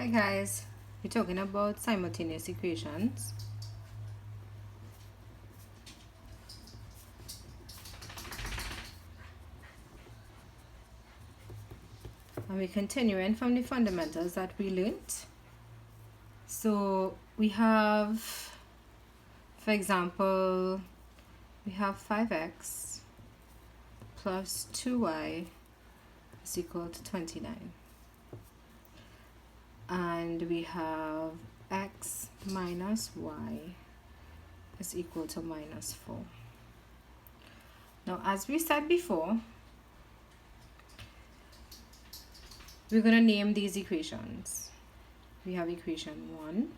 Hi guys, we're talking about simultaneous equations. And we're continuing from the fundamentals that we learned. So we have, for example, we have 5x plus 2y is equal to 29. And we have x minus y is equal to minus 4. Now, as we said before, we're going to name these equations. We have equation 1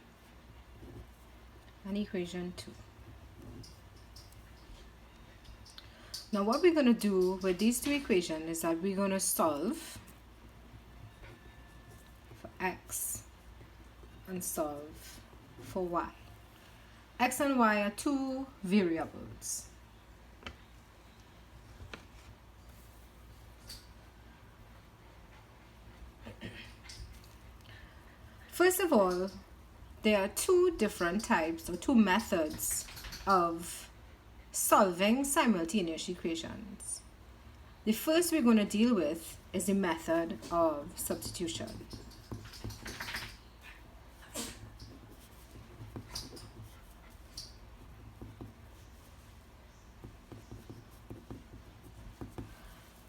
and equation 2. Now, what we're going to do with these two equations is that we're going to solve for x and solve for y. X and y are two variables. First of all, there are two different types or two methods of solving simultaneous equations. The first we're going to deal with is the method of substitution.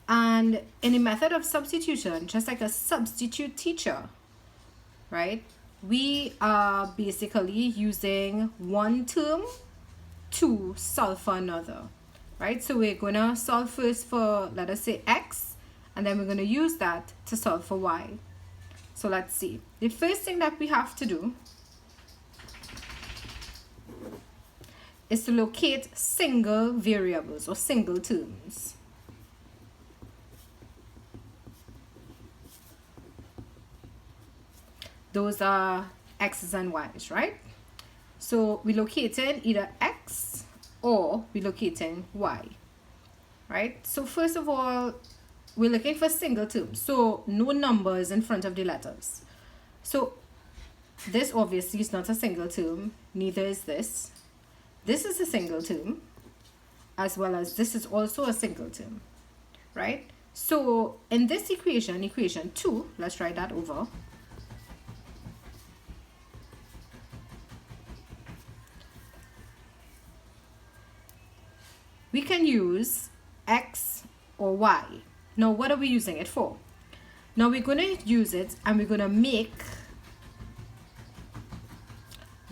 And in the method of substitution, just like a substitute teacher, right? We are basically using one term to solve for another, right? So we're going to solve first for, let us say, x, and then we're going to use that to solve for y. So let's see. The first thing that we have to do is to locate single variables or single terms. Those are x's and y's, right? So we're locating either x or we're locating y, right? So first of all, we're looking for single terms. So no numbers in front of the letters. So this obviously is not a single term, neither is this. This is a single term, as well as this is also a single term, right? So in this equation, equation 2, let's write that over. We can use x or y. Now, what are we using it for? Now, we're going to use it and we're going to make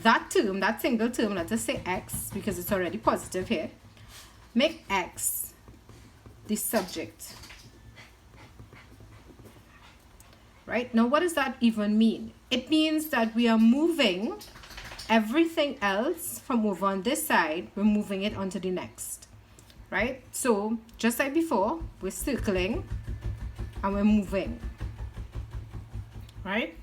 that term, that single term, let us say x, because it's already positive here, make x the subject. Right? Now, what does that even mean? It means that we are moving everything else from over on this side, we're moving it onto the next. Right? So just like before, we're circling and we're moving. Right?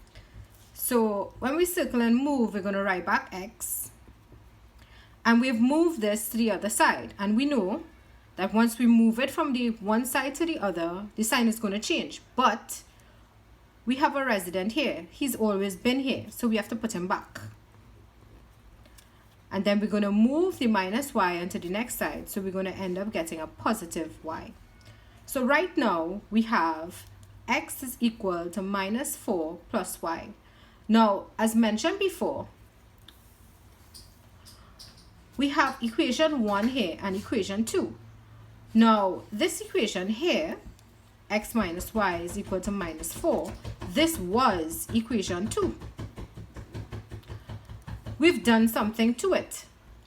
So when we circle and move, we're going to write back x. And we've moved this to the other side. And we know that once we move it from the one side to the other, the sign is going to change. But we have a resident here. He's always been here. So we have to put him back. And then we're going to move the minus y onto the next side. So we're going to end up getting a positive y. So right now we have x is equal to minus 4 plus y. Now, as mentioned before, we have equation 1 here and equation 2. Now, this equation here, x minus y is equal to minus 4. This was equation 2. We've done something to it,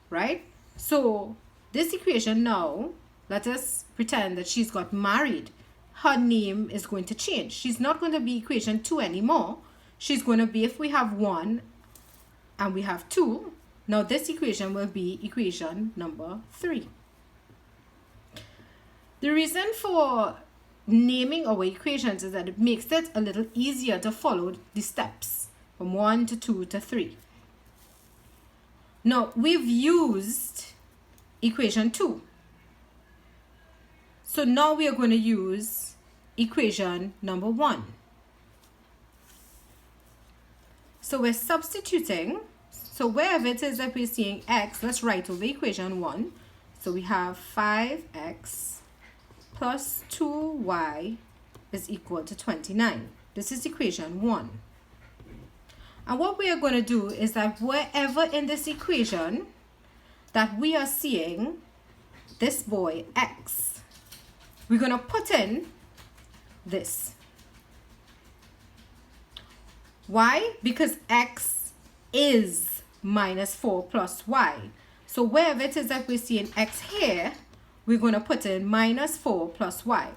right? So this equation now, let us pretend that she's got married. Her name is going to change. She's not going to be equation 2 anymore. She's going to be, if we have 1 and we have 2, now this equation will be equation number 3. The reason for naming our equations is that it makes it a little easier to follow the steps from 1 to 2 to 3. Now, we've used equation 2. So now we are going to use equation number 1. So we're substituting. So wherever it is that we're seeing x, let's write over equation 1. So we have 5x plus 2y is equal to 29. This is equation 1. And what we are going to do is that wherever in this equation that we are seeing this boy x, we're going to put in this. Why? Because x is minus 4 plus y. So wherever it is that we're seeing x here, we're going to put in minus 4 plus y.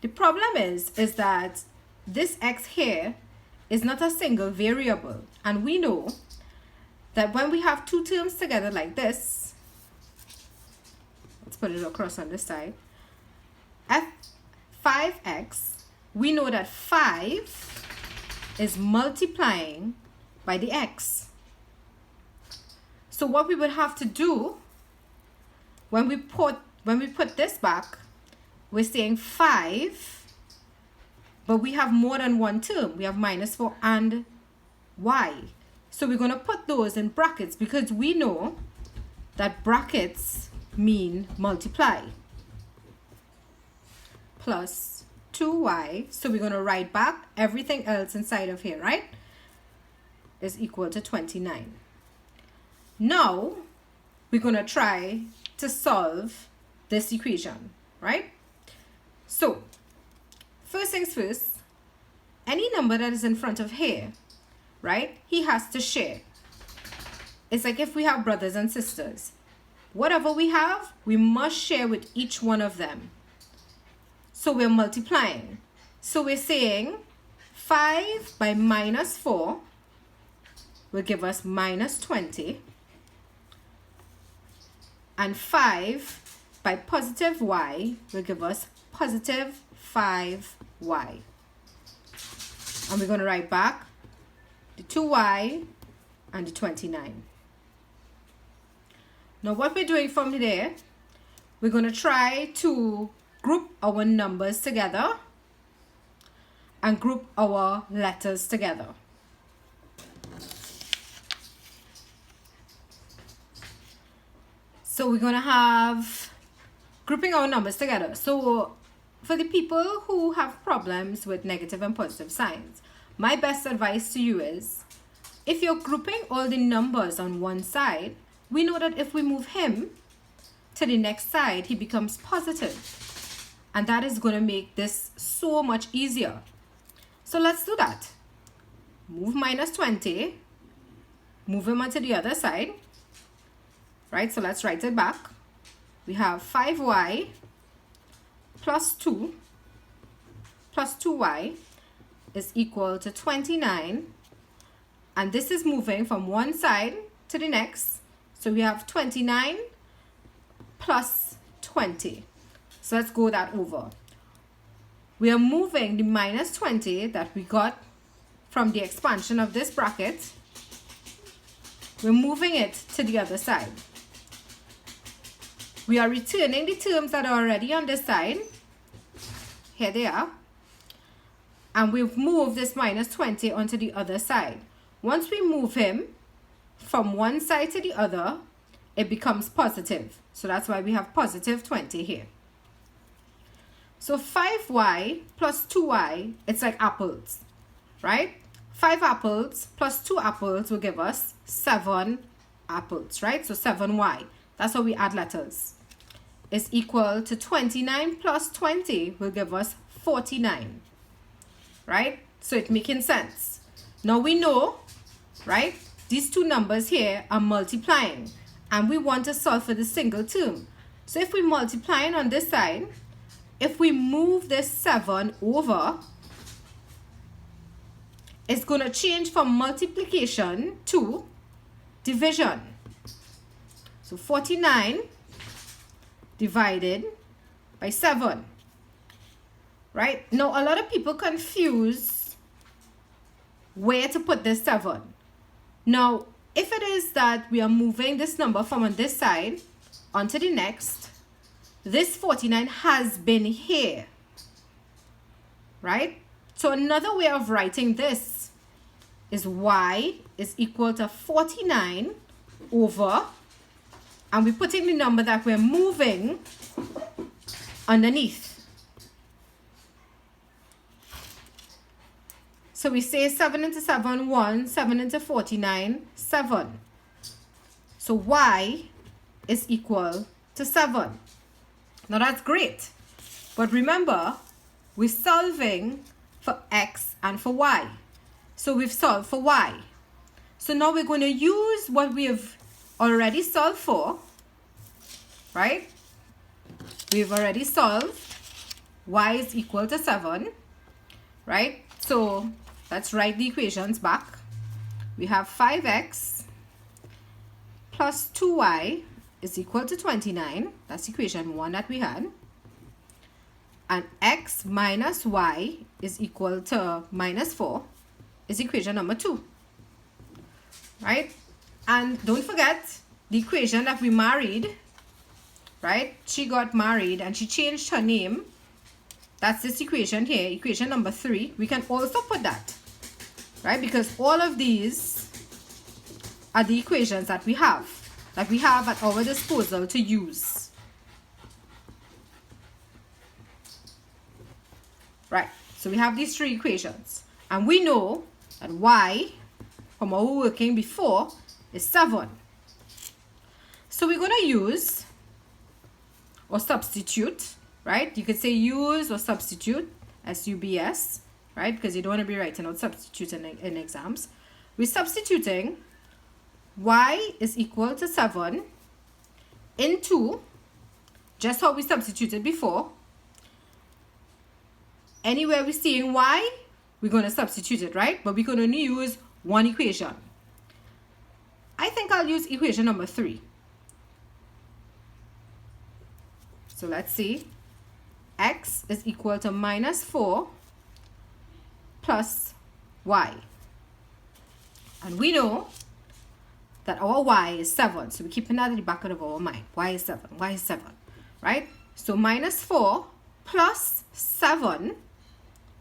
The problem is that this x here is not a single variable. And we know that when we have two terms together like this, let's put it across on this side, 5x, we know that 5 is multiplying by the x. So what we would have to do when we put this back, we're saying 5, but we have more than one term. We have minus 4 and y. So we're going to put those in brackets because we know that brackets mean multiply. Plus 2y. So we're going to write back everything else inside of here, right? Is equal to 29. Now we're going to try to solve this equation, right? So first things first, any number that is in front of here, right, he has to share. It's like if we have brothers and sisters. Whatever we have, we must share with each one of them. So we're multiplying. So we're saying 5 by minus 4 will give us minus 20. And 5 by positive y will give us positive 5y. And we're going to write back the 2y and the 29. Now what we're doing from there, we're going to try to group our numbers together and group our letters together. So we're going to have grouping our numbers together. So for the people who have problems with negative and positive signs, my best advice to you is, if you're grouping all the numbers on one side, we know that if we move him to the next side, he becomes positive. And that is going to make this so much easier. So let's do that. Move minus 20. Move him onto the other side. Right, so let's write it back. We have 5y plus 2 plus 2y is equal to 29. And this is moving from one side to the next. So we have 29 plus 20. So let's go that over. We are moving the minus 20 that we got from the expansion of this bracket. We're moving it to the other side. We are returning the terms that are already on this side. Here they are. And we've moved this minus 20 onto the other side. Once we move him from one side to the other, it becomes positive. So that's why we have positive 20 here. So 5y plus 2y, it's like apples, right? 5 apples plus 2 apples will give us 7 apples, right? So 7y. That's how we add letters. Is equal to 29 plus 20 will give us 49. Right? So it's making sense. Now we know, right? These two numbers here are multiplying. And we want to solve for the single term. So if we multiply on this side, if we move this 7 over, it's going to change from multiplication to division. So 49 divided by 7. Right? Now, a lot of people confuse where to put this 7. Now, if it is that we are moving this number from on this side onto the next, this 49 has been here. Right? So another way of writing this is y is equal to 49 over, and we're putting the number that we're moving underneath. So we say 7 into 7, 1, 7 into 49, 7. So y is equal to 7. Now that's great. But remember, we're solving for x and for y. So we've solved for y. So now we're going to use what we have already solved for, right? We've already solved y is equal to 7, right? So let's write the equations back. We have 5x plus 2y is equal to 29. That's equation 1 that we had. And x minus y is equal to minus 4 is equation number 2. Right? And don't forget the equation that we married, right? She got married and she changed her name. That's this equation here, equation number 3. We can also put that, right? Because all of these are the equations that we have at our disposal to use. Right, so we have these 3 equations. And we know that y, from our working before, is 7. So we're going to use or substitute, right? You could say use or substitute, S-U-B-S, right? Because you don't want to be writing out substitute in exams. We're substituting y is equal to 7 into just how we substituted before. Anywhere we're seeing y, we're going to substitute it, right? But we can only use one equation. I think I'll use equation number 3. So let's see. X is equal to minus 4 plus y. And we know that our y is 7. So we're keeping that in the back of our mind. Y is 7. Y is 7. Right? So minus 4 plus 7.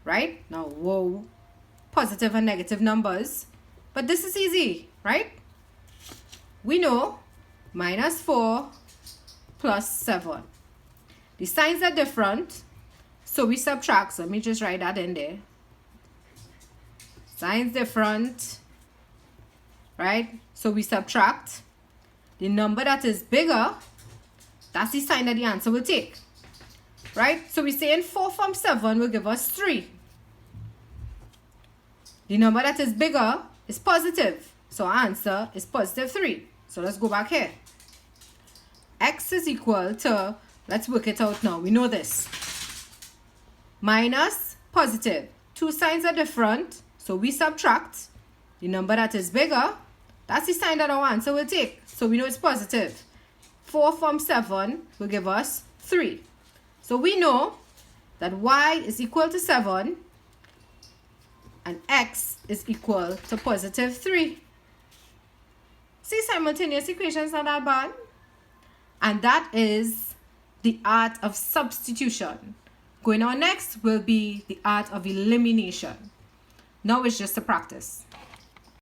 Right? Now, whoa. Positive and negative numbers. But this is easy. Right? We know minus 4 plus 7. The signs are different. So we subtract. So let me just write that in there. Signs different. Right? So we subtract. The number that is bigger, that's the sign that the answer will take. Right? So we're saying 4 from 7 will give us 3. The number that is bigger is positive. So our answer is positive 3. So let's go back here. X is equal to, let's work it out now. We know this. Minus positive. 2 signs are different. So we subtract. The number that is bigger, that's the sign that our answer will take. So we know it's positive. 4 from 7 will give us 3. So we know that y is equal to 7 and x is equal to positive 3. See, simultaneous equations are not bad. And that is the art of substitution. Going on next will be the art of elimination. Now it's just a practice.